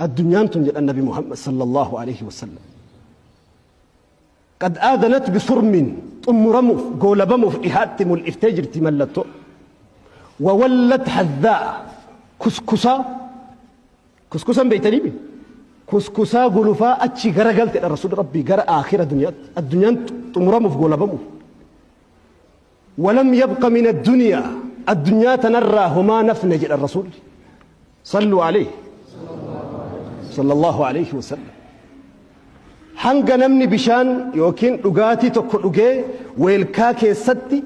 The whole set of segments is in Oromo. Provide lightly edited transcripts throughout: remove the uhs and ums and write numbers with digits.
الدنيا تنجد النبي محمد صلى الله عليه وسلم قد آذنت بصرم أمرمو قولبمو إهاتم الإفتجر تملتو وولت حذاء كسكسا بيتنيبي كسكسا قلفا أتشي قرقلت الرسول ربي قرأ آخر الدنيا أمرمو قولبمو ولم يبق من الدنيا تنرى هما نفنج الرسول صلوا عليه صلى الله عليه وسلم hanga namni bishaan yookiin dhugaatii tokko dhugee weelkaa keessatti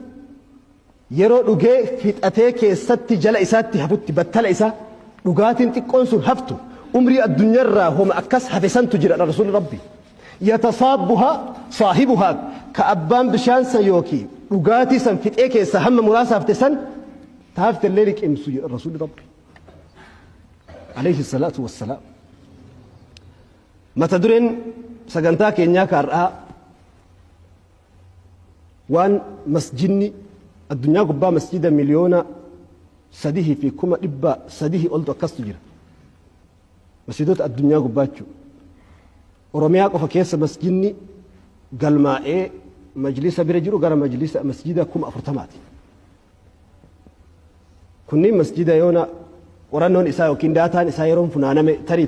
yeroo dhugee fixatee keessatti jala isaatti hafutti battala isaa dhugaatiin xiqqoon sun haftu umrii addunyaarraa homa akkas hafesantu jira rasuul rabbi yatasaabuha saahibuha ka abbaan bishaan san yookiin dhugaatii san fixee keessa hamma muraasa hafte san taafte illee liqimsu rasuul rabbi alayhi salaatu wassalaam mata dureen sagantaa keenyaa kaarraa waan masjidni addunyaa gubbaa masjida miliyoona 3,300 oltu akkastu jira masjidota addunyaa gubbaachu oromiyaa qofa keessa masjidni galmaa'ee majlisa bira jiru gara majlisa masjida 40,000ti kunniin masjida yoona qorannoon isaa yookiin daataan isaa yeroon funaaname tarii